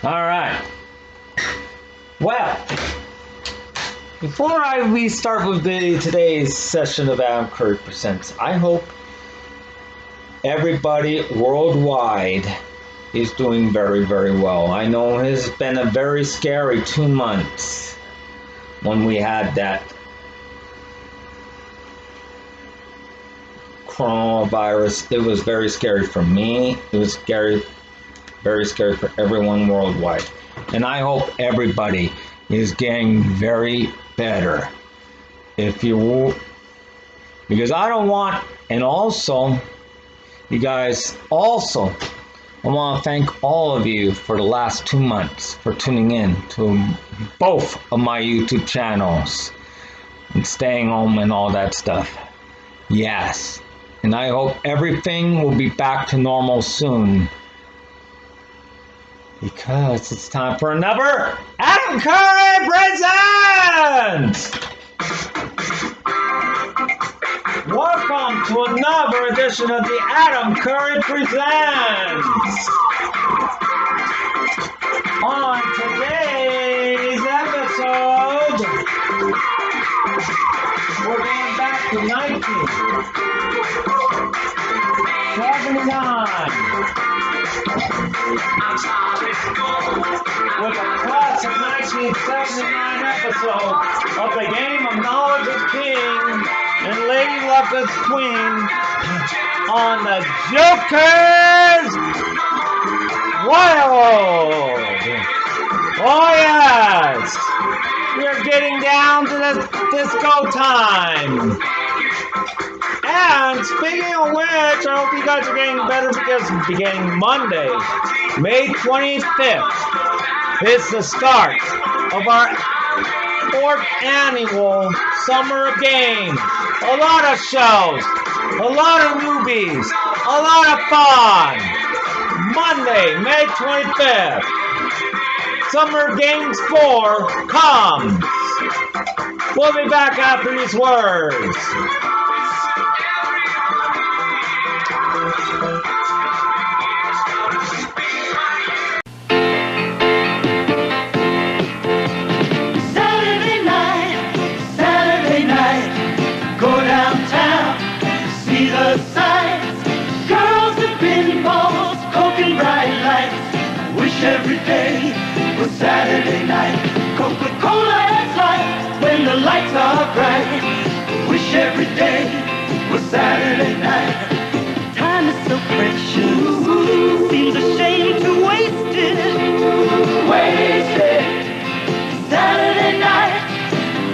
All right. Well, before we start with today's session of Adam Curry Presents, I hope everybody worldwide is doing very, very well. I know it's been a very scary 2 months when we had that coronavirus. It was very scary for me. It was scary, very scary for everyone worldwide. And I hope everybody is getting very better. If you, because I don't want, and also, you guys, also, I want to thank all of you for the last 2 months for tuning in to both of my YouTube channels and staying home and all that stuff. Yes. And I hope everything will be back to normal soon. Because it's time for another Adam Curry Presents! Welcome to another edition of the Adam Curry Presents! On today's episode, we're going back to 1979. With a classic 1979 episode of the game of Knowledge is King and Lady Luck is Queen on the Joker's Wild. Oh yes, we're getting down to the disco time. And speaking of which, I hope you guys are getting better because beginning Monday, May 25th, is the start of our 4th annual Summer of Games. A lot of shows, a lot of newbies, a lot of fun. Monday, May 25th, Summer Games 4 comes. We'll be back after these words. Saturday night, go downtown, see the sights. Girls and pinballs, coke and bright lights. Wish every day was Saturday night. Coca-Cola has lights when the lights are bright. Wish every day was Saturday night. Time is so precious, seems a shame to waste it. Waste it. Saturday night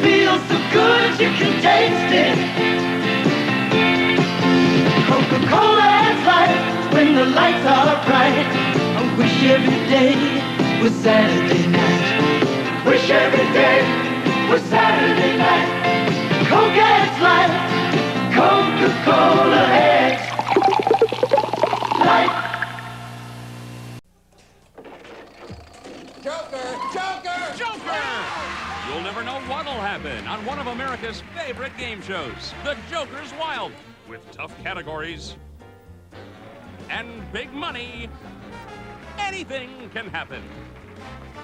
feels so good you can taste it. Coca-Cola has light when the lights are bright. I wish every day was Saturday night. Wish every day was Saturday night. Coke has light, Coca-Cola has light. Joker! You'll never know what'll happen on one of America's favorite game shows, The Joker's Wild, with tough categories and big money. Anything can happen.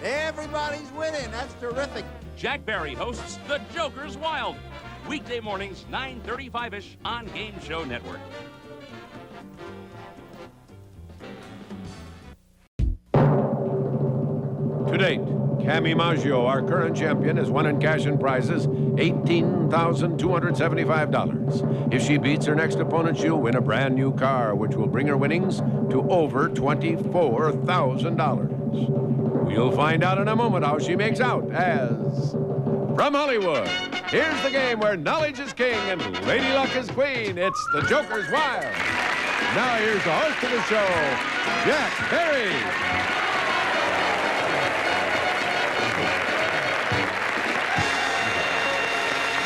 Everybody's winning. That's terrific. Jack Barry hosts The Joker's Wild, weekday mornings 9:35-ish on Game Show Network. To date, Cami Maggio, our current champion, has won in cash and prizes $18,275. If she beats her next opponent, she'll win a brand new car, which will bring her winnings to over $24,000. We'll find out in a moment how she makes out as... From Hollywood, here's the game where knowledge is king and Lady Luck is queen. It's The Joker's Wild. Now here's the host of the show, Jack Barry.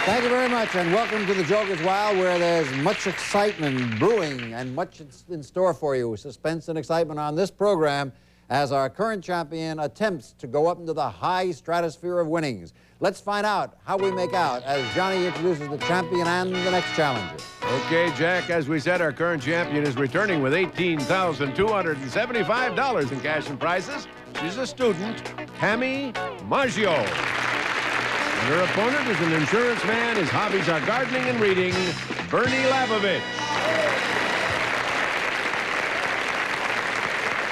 Thank you very much, and welcome to the Joker's Wild, where there's much excitement brewing and much in store for you. Suspense and excitement on this program as our current champion attempts to go up into the high stratosphere of winnings. Let's find out how we make out as Johnny introduces the champion and the next challenger. Okay, Jack, as we said, our current champion is returning with $18,275 in cash and prizes. She's a student, Tammy Maggio. And her opponent is an insurance man. His hobbies are gardening and reading, Bernie Labovich.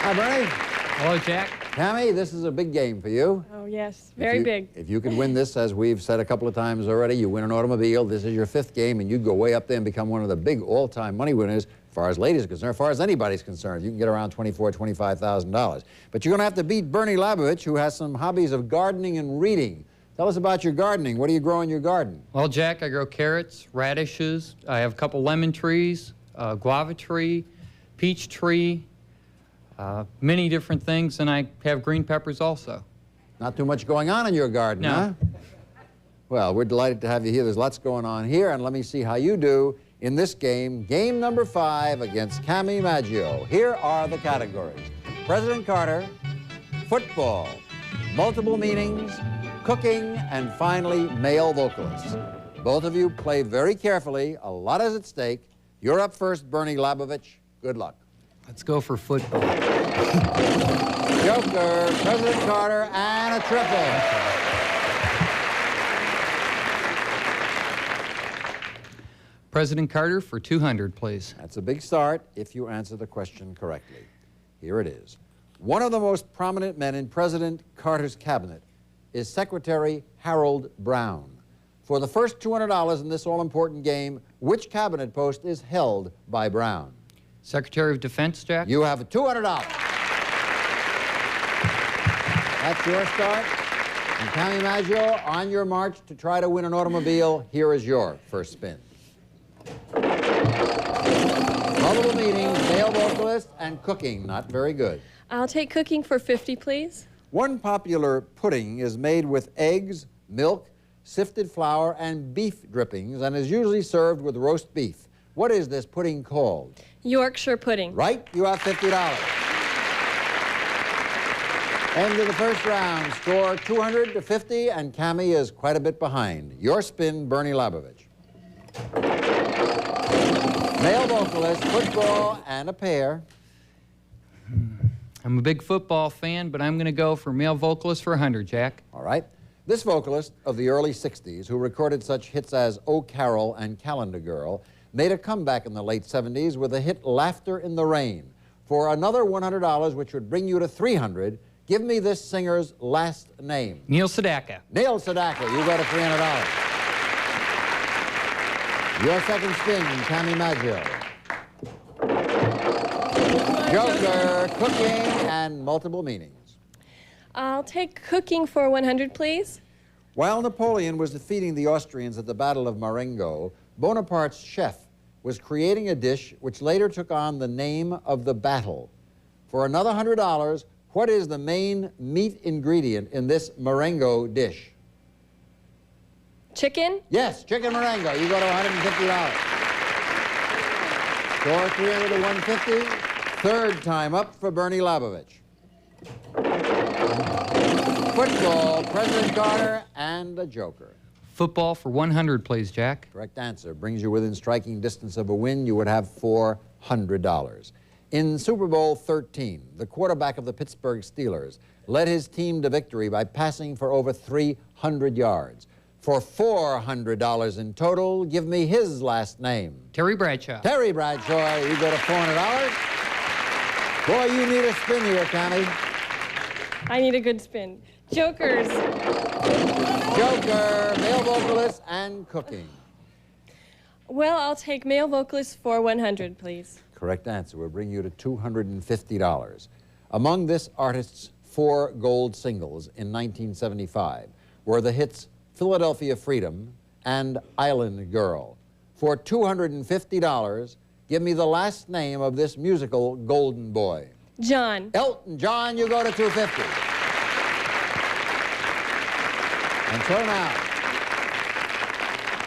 Hi, Bernie. Hello, Jack. Tammy, this is a big game for you. Oh, yes. Very big. If you could win this, as we've said a couple of times already, you win an automobile. This is your 5th game, and you'd go way up there and become one of the big all-time money winners, as far as ladies are concerned, as far as anybody's concerned. You can get around $24,000, $25,000. But you're going to have to beat Bernie Labovich, who has some hobbies of gardening and reading. Tell us about your gardening. What do you grow in your garden? Well, Jack, I grow carrots, radishes. I have a couple lemon trees, a guava tree, peach tree, many different things, and I have green peppers also. Not too much going on in your garden, No. huh? Well, we're delighted to have you here. There's lots going on here, and let me see how you do in this game, game number 5 against Tammy Maggio. Here are the categories: President Carter, football, multiple meanings, cooking, and finally, male vocalists. Both of you play very carefully. A lot is at stake. You're up first, Bernie Labovich. Good luck. Let's go for football. Joker, President Carter, and a triple. President Carter for 200, please. That's a big start if you answer the question correctly. Here it is. One of the most prominent men in President Carter's cabinet is Secretary Harold Brown. For the first $200 in this all-important game, which cabinet post is held by Brown? Secretary of Defense, Jack? You have $200. That's your start. And Tammy Maggio, on your march to try to win an automobile, here is your first spin. Multiple meanings, male vocalist, and cooking. Not very good. I'll take cooking for 50, please. One popular pudding is made with eggs, milk, sifted flour, and beef drippings, and is usually served with roast beef. What is this pudding called? Yorkshire pudding. Right, you have $50. End of the first round. Score 200 to 50, and Tammy is quite a bit behind. Your spin, Bernie Labovich. Male vocalist, football, and a pair. I'm a big football fan, but I'm going to go for male vocalist for 100, Jack. All right. This vocalist of the early 60s, who recorded such hits as Oh Carol and Calendar Girl, made a comeback in the late 70s with the hit Laughter in the Rain. For another $100, which would bring you to 300, give me this singer's last name. Neil Sedaka. Neil Sedaka, you go to $300. Your second spin, Tammy Maggio. Joker, cooking, and multiple meanings. I'll take cooking for 100, please. While Napoleon was defeating the Austrians at the Battle of Marengo, Bonaparte's chef was creating a dish which later took on the name of the battle. For another $100, what is the main meat ingredient in this Marengo dish? Chicken? Yes, chicken Marengo. You go to $150. Score 300 to 150. Third time up for Bernie Labovich. Football, President Carter, and a joker. Football for 100, please, Jack. Correct answer. Brings you within striking distance of a win. You would have $400. In Super Bowl 13, the quarterback of the Pittsburgh Steelers led his team to victory by passing for over 300 yards. For $400 in total, give me his last name. Terry Bradshaw. Terry Bradshaw, you go to $400. Boy, you need a spin here, Tammy. I need a good spin. Jokers. Joker, male vocalist, and cooking. Well, I'll take male vocalist for 100, please. Correct answer will bring you to $250. Among this artist's 4 gold singles in 1975 were the hits Philadelphia Freedom and Island Girl. For $250, give me the last name of this musical golden boy. John. Elton John, you go to $250. And so now,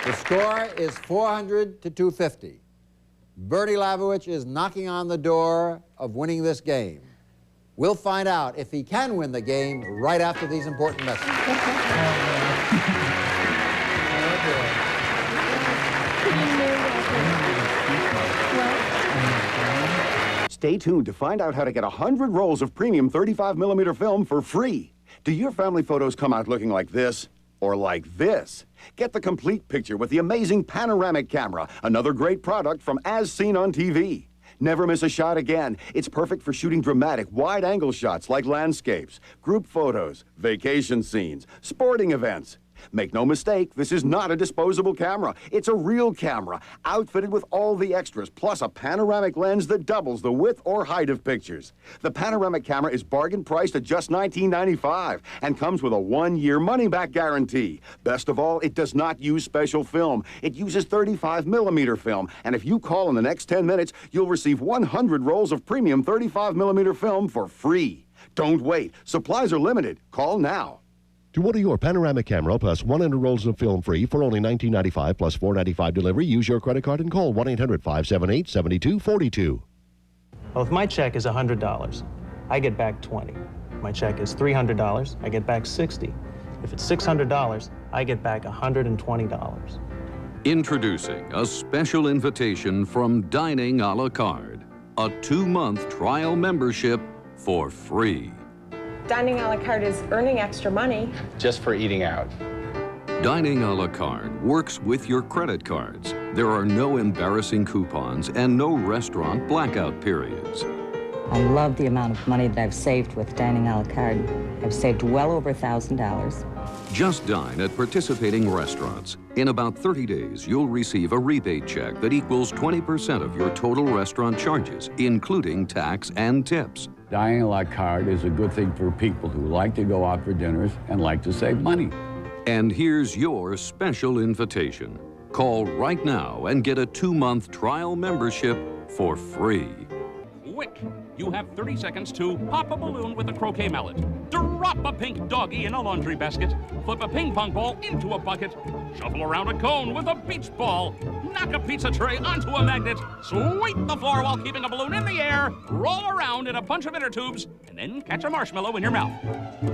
the score is 400 to 250. Bernie Labovich is knocking on the door of winning this game. We'll find out if he can win the game right after these important messages. Stay tuned to find out how to get 100 rolls of premium 35mm film for free. Do your family photos come out looking like this or like this? Get the complete picture with the amazing panoramic camera, another great product from As Seen on TV. Never miss a shot again. It's perfect for shooting dramatic, wide-angle shots like landscapes, group photos, vacation scenes, sporting events. Make no mistake, this is not a disposable camera. It's a real camera, outfitted with all the extras, plus a panoramic lens that doubles the width or height of pictures. The panoramic camera is bargain priced at just $19.95 and comes with a 1-year money-back guarantee. Best of all, it does not use special film. It uses 35mm film, and if you call in the next 10 minutes, you'll receive 100 rolls of premium 35mm film for free. Don't wait. Supplies are limited. Call now. To order your panoramic camera plus 100 rolls of film free for only $19.95 plus $4.95 delivery, use your credit card and call 1-800-578-7242. Well, if my check is $100, I get back $20. My check is $300, I get back $60. If it's $600, I get back $120. Introducing a special invitation from Dining a la Carte, a 2-month trial membership for free. Dining a la carte is earning extra money. Just for eating out. Dining a la carte works with your credit cards. There are no embarrassing coupons and no restaurant blackout periods. I love the amount of money that I've saved with dining a la carte. I've saved well over $1,000. Just dine at participating restaurants. In about 30 days, you'll receive a rebate check that equals 20% of your total restaurant charges, including tax and tips. Dining a la carte is a good thing for people who like to go out for dinners and like to save money. And here's your special invitation. Call right now and get a 2-month trial membership for free. Quick! You have 30 seconds to pop a balloon with a croquet mallet, drop a pink doggy in a laundry basket, flip a ping pong ball into a bucket, shuffle around a cone with a beach ball, knock a pizza tray onto a magnet, sweep the floor while keeping a balloon in the air, roll around in a bunch of inner tubes, and then catch a marshmallow in your mouth.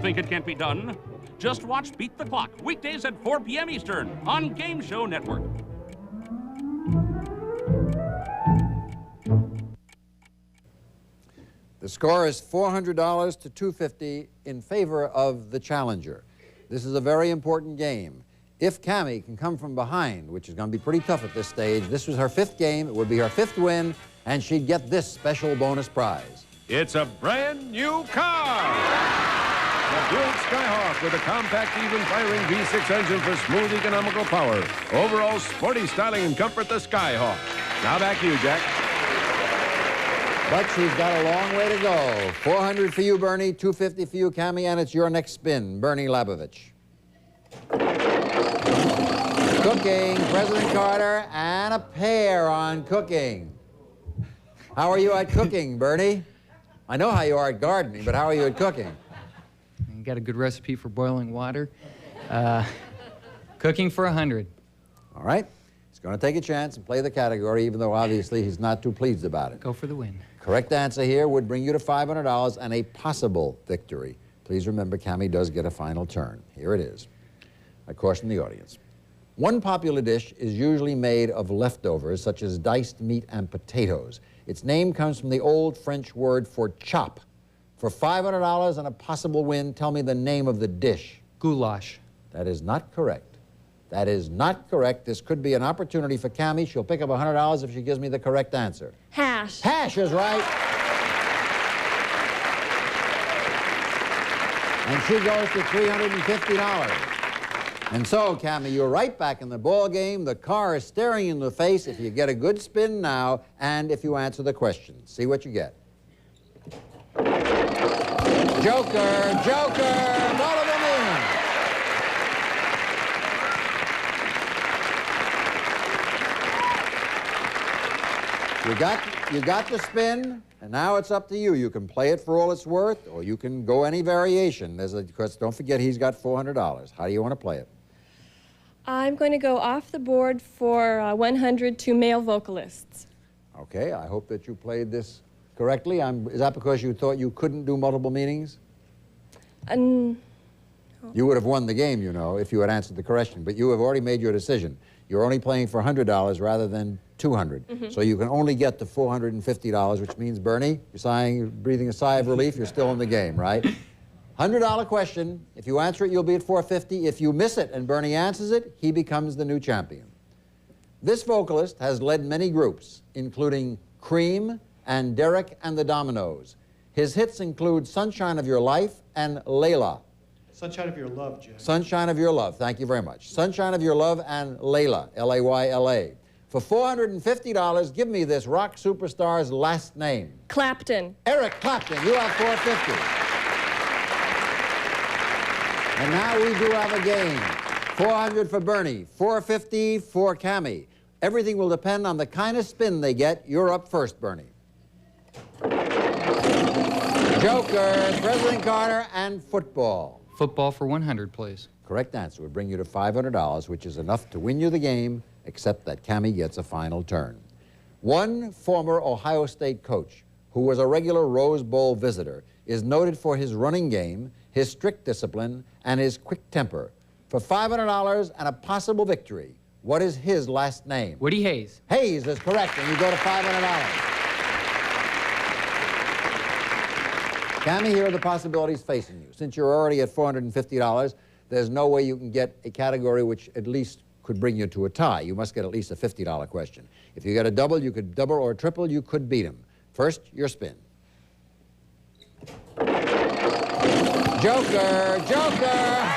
Think it can't be done? Just watch Beat the Clock, weekdays at 4 p.m. Eastern on Game Show Network. The score is $400 to $250 in favor of the challenger. This is a very important game. If Cammie can come from behind, which is going to be pretty tough at this stage, this was her 5th game, it would be her 5th win, and she'd get this special bonus prize. It's a brand new car! The Buick Skyhawk with a compact, even-firing V6 engine for smooth, economical power. Overall sporty styling and comfort, the Skyhawk. Now back to you, Jack. But she's got a long way to go. 400 for you, Bernie, 250 for you, Cammie, and it's your next spin, Bernie Labovich. Cooking, President Carter, and a pair on cooking. How are you at cooking, Bernie? I know how you are at gardening, but how are you at cooking? You got a good recipe for boiling water. Cooking for 100. All right. He's going to take a chance and play the category, even though obviously he's not too pleased about it. Go for the win. Correct answer here would bring you to $500 and a possible victory. Please remember, Cammie does get a final turn. Here it is. I caution the audience. One popular dish is usually made of leftovers, such as diced meat and potatoes. Its name comes from the old French word for chop. For $500 and a possible win, tell me the name of the dish. Goulash. That is not correct. That is not correct. This could be an opportunity for Cammie. She'll pick up $100 if she gives me the correct answer. Hash. Hash is right. And she goes to $350. And so, Cammie, you're right back in the ball game. The car is staring you in the face if you get a good spin now and if you answer the question. See what you get. Joker, Joker, all of them in. You got the spin, and now it's up to you. You can play it for all it's worth, or you can go any variation. Because don't forget, he's got $400. How do you want to play it? I'm going to go off the board for 100 to male vocalists. Okay, I hope that you played this correctly? Is that because you thought you couldn't do multiple meanings? You would have won the game, you know, if you had answered the question, but you have already made your decision. You're only playing for $100 rather than $200. So you can only get to $450, which means, Bernie, you're breathing a sigh of relief, you're still in the game, right? $100 question. If you answer it, you'll be at $450. If you miss it and Bernie answers it, he becomes the new champion. This vocalist has led many groups, including Cream and Derek and the Dominoes. His hits include Sunshine of Your Life and Layla. Sunshine of Your Love, Jack. Sunshine of Your Love, thank you very much. Sunshine of Your Love and Layla, L-A-Y-L-A. For $450, give me this rock superstar's last name. Clapton. Eric Clapton, you have $450. And now we do have a game. $400 for Bernie, $450 for Cammie. Everything will depend on the kind of spin they get. You're up first, Bernie. Joker, President Carter, and football. Football for 100, please. Correct answer would bring you to $500, which is enough to win you the game, except that Cammie gets a final turn. One former Ohio State coach, who was a regular Rose Bowl visitor, is noted for his running game, his strict discipline, and his quick temper. For $500 and a possible victory, what is his last name? Woody Hayes. Hayes is correct, and you go to $500. Cammie, here are the possibilities facing you. Since you're already at $450, there's no way you can get a category which at least could bring you to a tie. You must get at least a $50 question. If you get a double, you could double, or triple, you could beat him. First, your spin. Joker, Joker!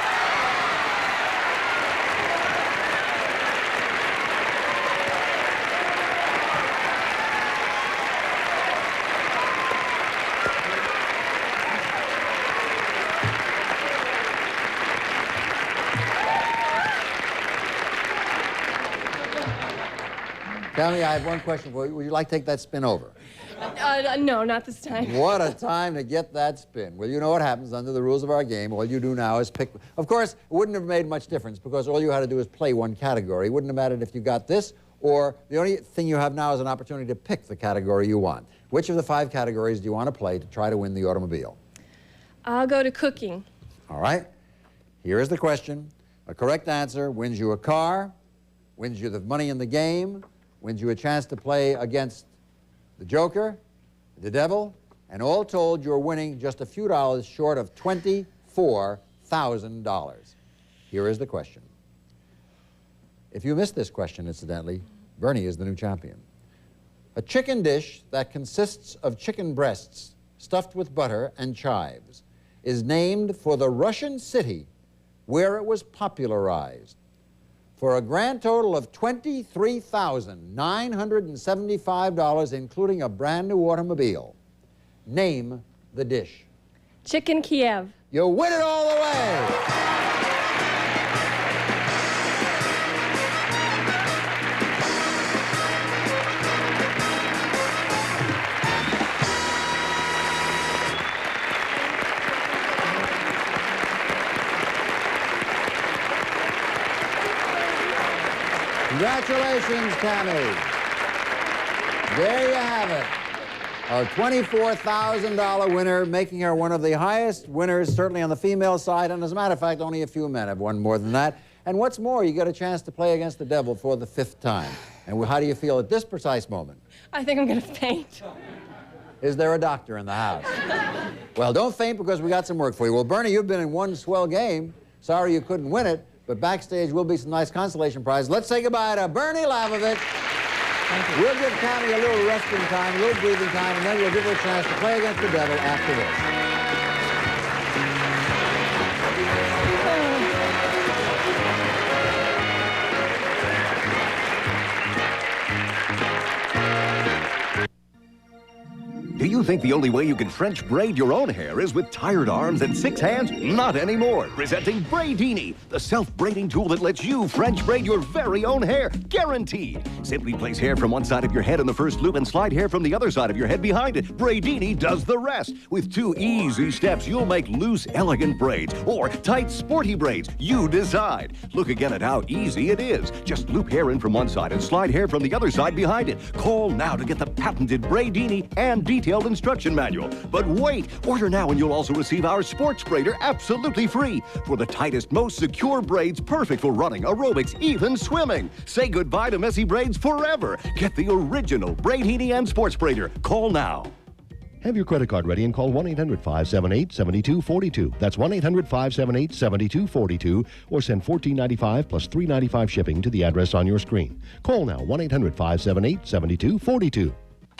Cammie, I have one question for you. Would you like to take that spin over? No, not this time. What a time to get that spin. Well, you know what happens under the rules of our game. All you do now is pick. Of course, it wouldn't have made much difference because all you had to do is play one category. It wouldn't have mattered if you got this, or the only thing you have now is an opportunity to pick the category you want. Which of the 5 categories do you want to play to try to win the automobile? I'll go to cooking. All right. Here is the question. A correct answer wins you a car, wins you the money in the game, wins you a chance to play against the Joker, the Devil, and all told, you're winning just a few dollars short of $24,000. Here is the question. If you missed this question, incidentally, Bernie is the new champion. A chicken dish that consists of chicken breasts stuffed with butter and chives is named for the Russian city where it was popularized. For a grand total of $23,975, including a brand new automobile. Name the dish. Chicken Kiev. You win it all the way! Congratulations, Cammie. There you have it. A $24,000 winner, making her one of the highest winners, certainly on the female side, and as a matter of fact, only a few men have won more than that. And what's more, you get a chance to play against the Devil for the 5th time. And how do you feel at this precise moment? I think I'm going to faint. Is there a doctor in the house? Well, don't faint because we got some work for you. Well, Bernie, you've been in one swell game. Sorry you couldn't win it, but backstage will be some nice consolation prizes. Let's say goodbye to Bernie Lavovich. We'll give Cammie a little resting time, a little breathing time, and then we'll give her a chance to play against the Devil after this. Do you think the only way you can French braid your own hair is with tired arms and 6 hands? Not anymore. Presenting Braidini, the self-braiding tool that lets you French braid your very own hair. Guaranteed. Simply place hair from one side of your head in the first loop and slide hair from the other side of your head behind it. Braidini does the rest. With 2 easy steps, you'll make loose, elegant braids or tight, sporty braids. You decide. Look again at how easy it is. Just loop hair in from one side and slide hair from the other side behind it. Call now to get the patented Braidini and detail detailed instruction manual. But wait, order now and you'll also receive our sports braider absolutely free for the tightest, most secure braids, perfect for running, aerobics, even swimming. Say goodbye to messy braids forever. Get the original braid heating and sports braider. Call now. Have your credit card ready and call 1-800-578-7242. That's 1-800-578-7242, or send $14.95 plus $3.95 shipping to the address on your screen. Call now, 1-800-578-7242.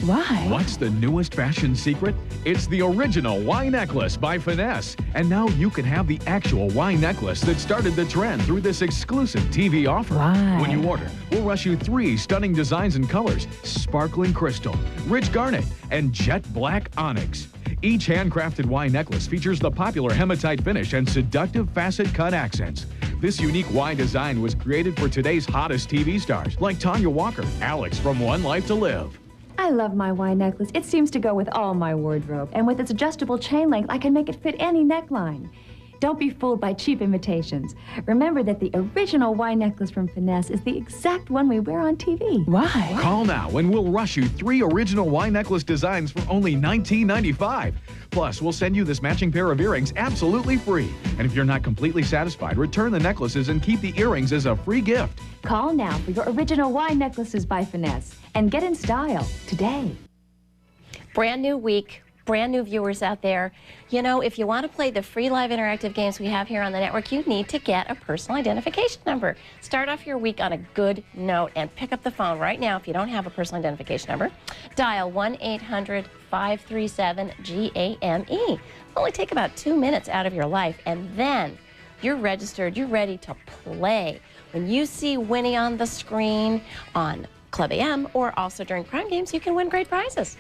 Why? What's the newest fashion secret? It's the original Y necklace by Finesse. And now you can have the actual Y necklace that started the trend through this exclusive TV offer. Why? When you order, we'll rush you 3 stunning designs and colors: sparkling crystal, rich garnet, and jet black onyx. Each handcrafted Y necklace features the popular hematite finish and seductive facet cut accents. This unique Y design was created for today's hottest TV stars like Tanya Walker, Alex from One Life to Live. I love my Y necklace. It seems to go with all my wardrobe. And with its adjustable chain length, I can make it fit any neckline. Don't be fooled by cheap imitations. Remember that the original Y necklace from Finesse is the exact one we wear on TV. Why? Call now and we'll rush you 3 original Y necklace designs for only $19.95. Plus, we'll send you this matching pair of earrings absolutely free. And if you're not completely satisfied, return the necklaces and keep the earrings as a free gift. Call now for your original Y necklaces by Finesse and get in style today. Brand new week. Brand new viewers out there, you know, if you want to play the free live interactive games we have here on the network, you need to get a personal identification number. Start off your week on a good note and pick up the phone right now if you don't have a personal identification number. Dial 1-800-537-GAME. It'll only take about 2 minutes out of your life, and then you're registered, you're ready to play. When you see Winnie on the screen on Club AM or also during Prime Games, you can win great prizes.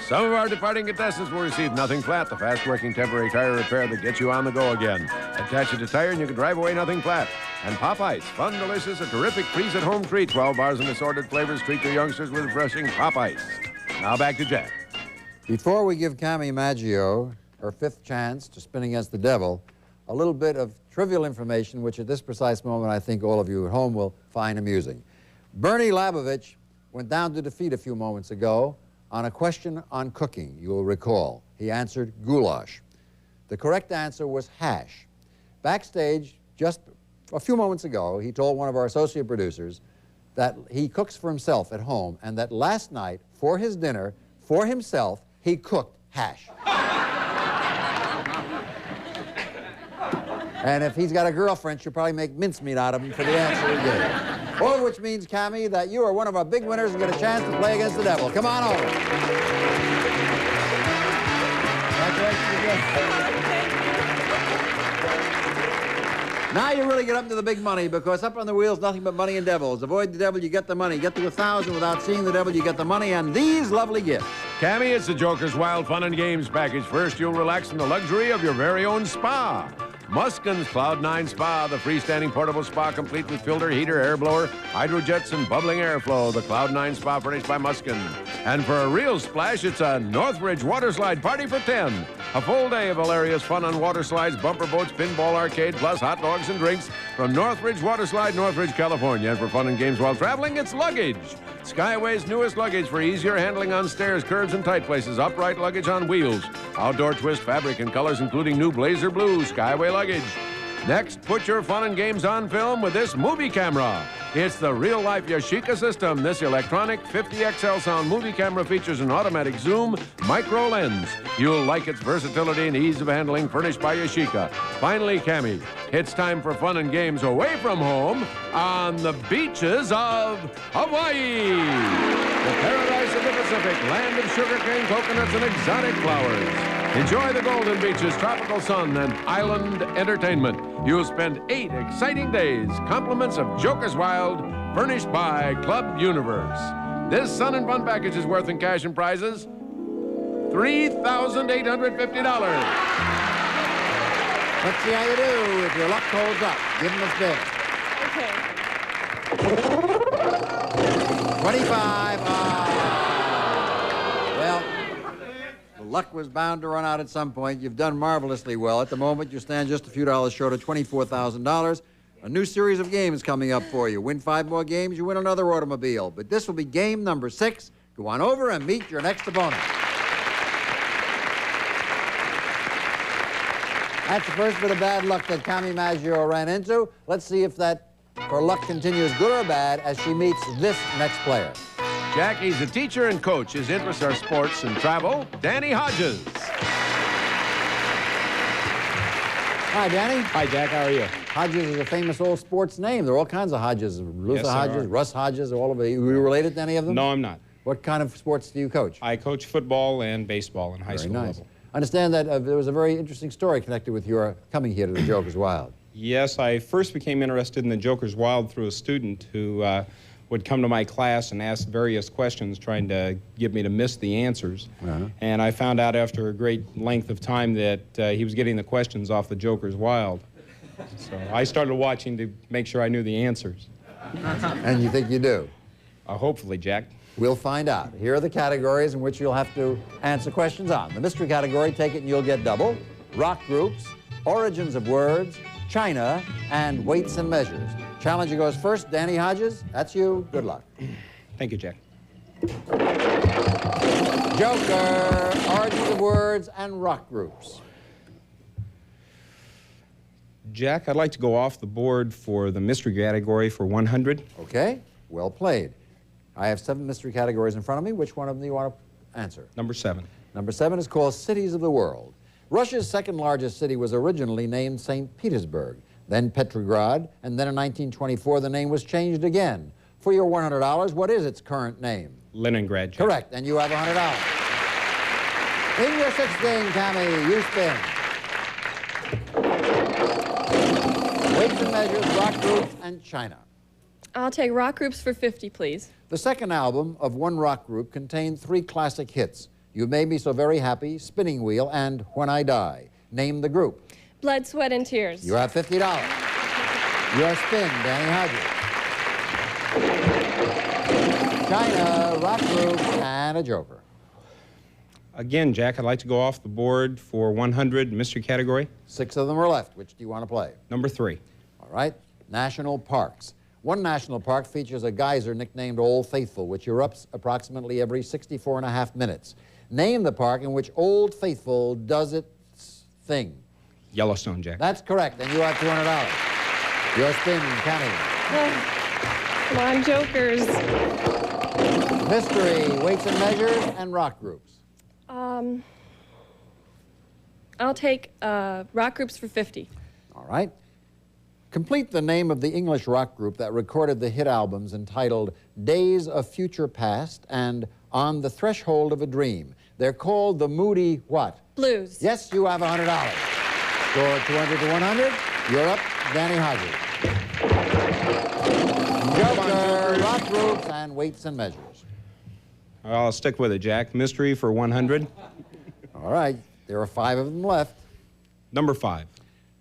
Some of our departing contestants will receive Nothing Flat, the fast-working temporary tire repair that gets you on the go again. Attach it to tire and you can drive away Nothing Flat. And Pop Ice, fun, delicious, a terrific freeze-at-home treat. 12 bars and assorted flavors. Treat your youngsters with refreshing Pop Ice. Now back to Jack. Before we give Cami Maggio her 5th chance to spin against the devil, a little bit of trivial information, which at this precise moment I think all of you at home will find amusing. Bernie Labovich went down to defeat a few moments ago on a question on cooking, you will recall. He answered goulash. The correct answer was hash. Backstage, just a few moments ago, he told one of our associate producers that he cooks for himself at home and that last night, for his dinner, for himself, he cooked hash. And if he's got a girlfriend, she'll probably make mincemeat out of him for the answer he gave. All of which means, Cami, that you are one of our big winners and get a chance to play against the devil. Come on over. Now you really get up to the big money, because up on the wheel's nothing but money and devils. Avoid the devil, you get the money. Get to 1,000 without seeing the devil, you get the money and these lovely gifts. Cami, it's the Joker's Wild Fun and Games package. First, you'll relax in the luxury of your very own spa. Muskin's Cloud9 Spa, the freestanding portable spa complete with filter, heater, air blower, hydrojets, and bubbling airflow. The Cloud9 Spa furnished by Muskin. And for a real splash, it's a Northridge water slide party for 10. A full day of hilarious fun on water slides, bumper boats, pinball arcade, plus hot dogs and drinks from Northridge Water Slide, Northridge, California. And for fun and games while traveling, it's luggage. Skyway's newest luggage for easier handling on stairs, curbs, and tight places. Upright luggage on wheels. Outdoor twist fabric in colors including new blazer blue Skyway luggage. Next, put your fun and games on film with this movie camera. It's the real-life Yashica system. This electronic 50XL sound movie camera features an automatic zoom micro lens. You'll like its versatility and ease of handling, furnished by Yashica. Finally, Cami, it's time for fun and games away from home on the beaches of Hawaii. The paradise of the Pacific, land of sugarcane, coconuts, and exotic flowers. Enjoy the golden beaches, tropical sun, and island entertainment. You'll spend 8 exciting days. Compliments of Joker's Wild, furnished by Club Universe. This Sun and Fun package is worth in cash and prizes $3,850. Let's see how you do if your luck holds up. Give him a spin. Okay. 25. Well, the luck was bound to run out at some point. You've done marvelously well. At the moment, you stand just a few dollars short of $24,000. A new series of games coming up for you. Win 5 more games, you win another automobile. But this will be game number 6. Go on over and meet your next opponent. That's the first bit of bad luck that Cami Maggio ran into. Let's see if that her luck continues, good or bad, as she meets this next player. Jackie's a teacher and coach. His interests are sports and travel. Danny Hodges. Hi, Danny. Hi, Jack. How are you? Hodges is a famous old sports name. There are all kinds of Hodges. Luther Yes, there Hodges, are. Russ Hodges, all of it. Are you related to any of them? No, I'm not. What kind of sports do you coach? I coach football and baseball in high Very school nice. level. I understand that there was a very interesting story connected with your coming here to the Joker's Wild. Yes, I first became interested in the Joker's Wild through a student who would come to my class and ask various questions, trying to get me to miss the answers. And I found out after a great length of time that he was getting the questions off the Joker's Wild. So I started watching to make sure I knew the answers. And you think you do? Hopefully, Jack. We'll find out. Here are the categories in which you'll have to answer questions on. The mystery category, take it and you'll get double. Rock groups, origins of words, China, and weights and measures. Challenger goes first. Danny Hodges, that's you. Good luck. Thank you, Jack. Joker, origins of words and rock groups. Jack, I'd like to go off the board for the mystery category for 100. Okay, well played. I have 7 mystery categories in front of me. Which one of them do you want to answer? Number 7. Number 7 is called Cities of the World. Russia's second largest city was originally named St. Petersburg, then Petrograd, and then in 1924 the name was changed again. For your $100, what is its current name? Leningrad, Jack. Correct, and you have $100. In your 6th game, Cami, you spin. Weights and measures, rock groups, and China. I'll take rock groups for 50, please. The second album of one rock group contained 3 classic hits: You Made Me So Very Happy, Spinning Wheel, and When I Die. Name the group. Blood, Sweat, and Tears. You have $50. Your spin, Danny Hodges. China, rock group, and a Joker. Again, Jack, I'd like to go off the board for 100, mystery category. 6 of them are left. Which do you want to play? Number 3. All right. National parks. One national park features a geyser nicknamed Old Faithful, which erupts approximately every 64.5 minutes. Name the park in which Old Faithful does its thing. Yellowstone, Jack. That's correct, and you have $200. Your spin, Kenny. Come on, Jokers. Mystery, weights and measures, and rock groups. I'll take rock groups for 50. All right. Complete the name of the English rock group that recorded the hit albums entitled Days of Future Past and On the Threshold of a Dream. They're called the Moody what? Blues. Yes, you have $100. Score 200 to 100. You're up, Danny Hodges. Joker, rock groups, and weights and measures. I'll stick with it, Jack. Mystery for 100. All right. There are 5 of them left. Number 5.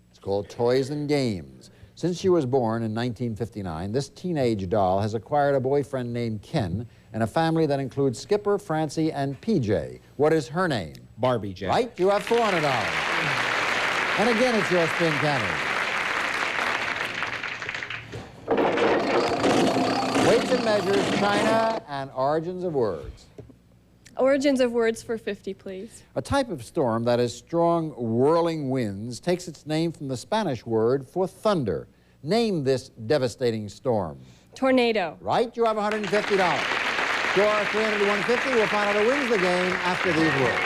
It's called Toys and Games. Since she was born in 1959, this teenage doll has acquired a boyfriend named Ken and a family that includes Skipper, Francie, and PJ. What is her name? Barbie, Jack. Right? You have $400. And again, it's your spin, Kenny. Weights and measures, China, and origins of words. Origins of words for 50, please. A type of storm that has strong, whirling winds takes its name from the Spanish word for thunder. Name this devastating storm. Tornado. Right? You have $150. Score 300 to 150. We'll find out who wins the game after these words.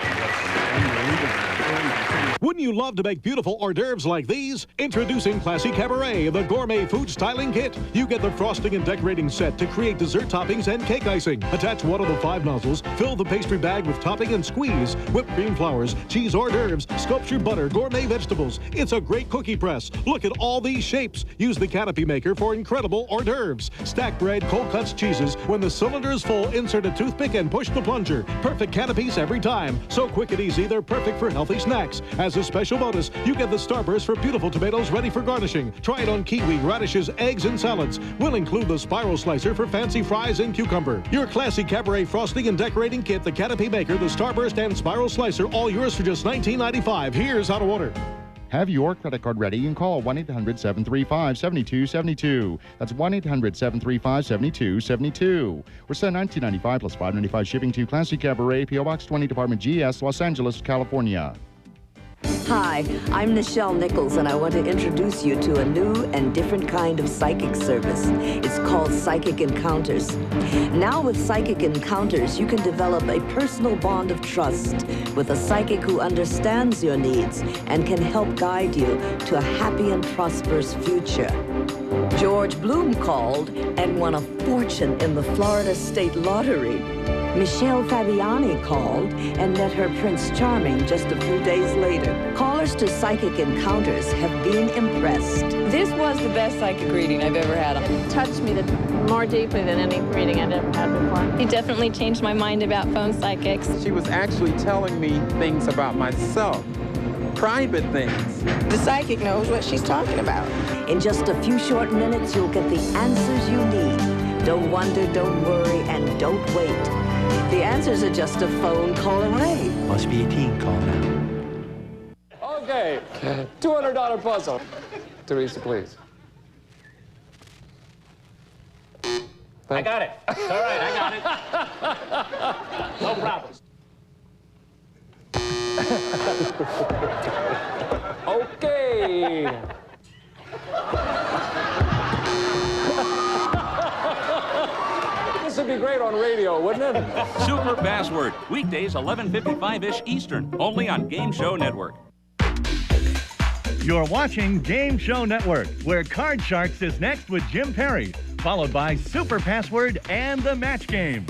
Wouldn't you love to make beautiful hors d'oeuvres like these? Introducing Classy Cabaret, the gourmet food styling kit. You get the frosting and decorating set to create dessert toppings and cake icing. Attach one of the 5 nozzles, fill the pastry bag with topping and squeeze. Whipped cream flowers, cheese hors d'oeuvres, sculptured butter, gourmet vegetables. It's a great cookie press. Look at all these shapes. Use the canopy maker for incredible hors d'oeuvres. Stack bread, cold cuts, cheeses. When the cylinder is full, insert a toothpick and push the plunger. Perfect canopies every time. So quick and easy, they're perfect for healthy snacks. As a special bonus, you get the starburst for beautiful tomatoes ready for garnishing. Try it on kiwi, radishes, eggs, and salads. We'll include the spiral slicer for fancy fries and cucumber. Your Classy Cabaret frosting and decorating kit, the canopy maker, the starburst, and spiral slicer, all yours for just $19.95. Here's how to order. Have your credit card ready and call 1-800-735-7272. That's 1-800-735-7272. Or send $19.95 plus $5.95 shipping to Classy Cabaret, P.O. Box 20, Department GS, Los Angeles, California. Hi, I'm Nichelle Nichols, and I want to introduce you to a new and different kind of psychic service. It's called Psychic Encounters. Now with Psychic Encounters, you can develop a personal bond of trust with a psychic who understands your needs and can help guide you to a happy and prosperous future. George Bloom called and won a fortune in the Florida State Lottery. Michelle Fabiani called and met her Prince Charming just a few days later. Callers to Psychic Encounters have been impressed. This was the best psychic reading I've ever had. It touched me more deeply than any reading I'd ever had before. He definitely changed my mind about phone psychics. She was actually telling me things about myself, private things. The psychic knows what she's talking about. In just a few short minutes, you'll get the answers you need. Don't wonder, don't worry, and don't wait. The answers are just a phone call away. Must be a teen call now. Okay, $200 puzzle. Teresa, please. I got it. All right, I got it. No problem. Okay. This would be great on radio, wouldn't it? Super Password, weekdays 11:55-ish Eastern, only on Game Show Network. You're watching Game Show Network, where Card Sharks is next with Jim Perry, followed by Super Password and the Match Game.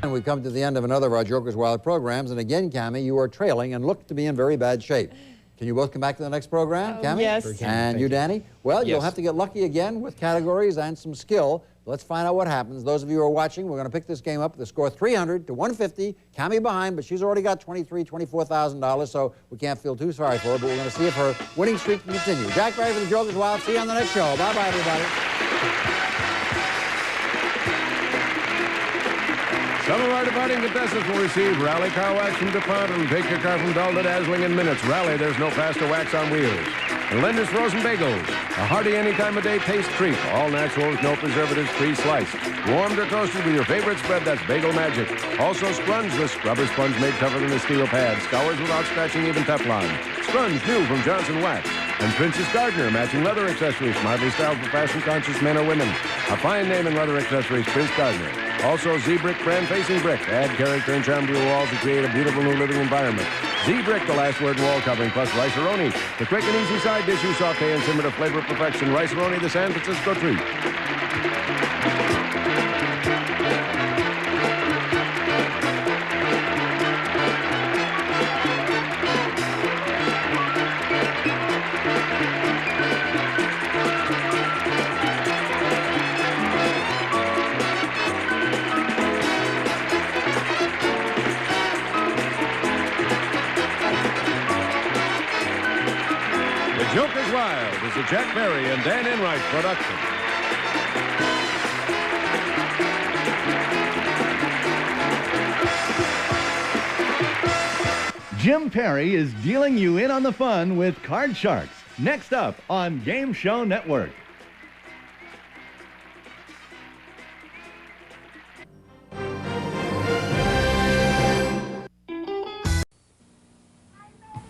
And we come to the end of another of our Joker's Wild programs, and again, Cammie, you are trailing and look to be in very bad shape. Can you both come back to the next program, Cammie? Yes. And you, Danny? Well, you'll Yes. have to get lucky again with categories and some skill. Let's find out what happens. Those of you who are watching, we're going to pick this game up with the score 300 to 150. Cammie behind, but she's already got $24,000, so we can't feel too sorry for her, but we're going to see if her winning streak can continue. Jack Barry for the Joker's Wild. See you on the next show. Bye-bye, everybody. Some of our departing contestants will receive Rally Car Wax from DuPont and take your car from dull to dazzling in minutes. Rally, there's no faster wax on wheels. And Linda's Frozen Bagels, a hearty any time of day taste treat. All natural with no preservatives, pre-sliced. Warmed or toasted with your favorite spread, that's Bagel Magic. Also Scrunch, the scrubber sponge made tougher than a steel pad. Scours without scratching even Teflon. Scrunch, new from Johnson Wax. And Princess Gardner, matching leather accessories, smartly styled for fashion-conscious men or women. A fine name in leather accessories, Prince Gardner. Also, Z-Brick brand facing brick. Add character and charm to your walls to create a beautiful new living environment. Z-Brick, the last word in wall covering, plus Rice-A-Roni. The quick and easy side dish you saute and simmer to flavor perfection. Rice-A-Roni, the San Francisco treat. Joker's Wild is a Jack Berry and Dan Enright production. Jim Perry is dealing you in on the fun with Card Sharks. Next up on Game Show Network.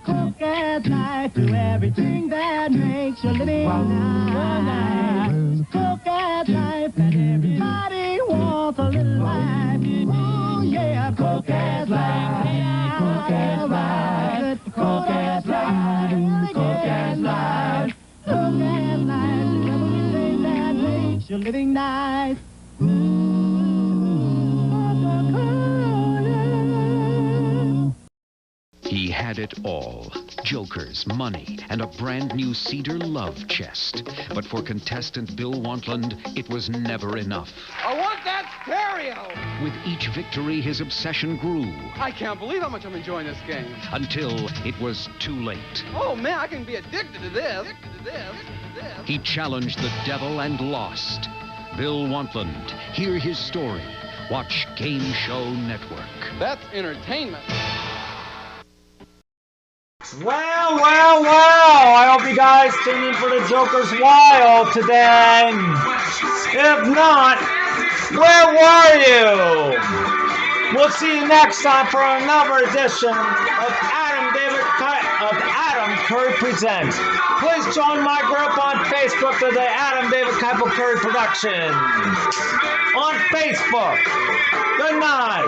Cook life, do everything that makes your living nice. Cook at life, and everybody wants a little life. Oh yeah, cook at life, cook at life, cook at life, cook at life, cook at life, do everything that makes your living nice. He had it all. Jokers, money, and a brand new cedar love chest. But for contestant Bill Wantland, it was never enough. I want that stereo! With each victory, his obsession grew. I can't believe how much I'm enjoying this game. Until it was too late. Oh, man, I can be addicted to this. He challenged the devil and lost. Bill Wantland. Hear his story. Watch Game Show Network. That's entertainment. Well, I hope you guys tuned in for the Joker's Wild today. If not, where were you? We'll see you next time for another edition of Adam Curry Presents. Please join my group on Facebook to the Adam David Keipel Curry Production. On Facebook. Good night.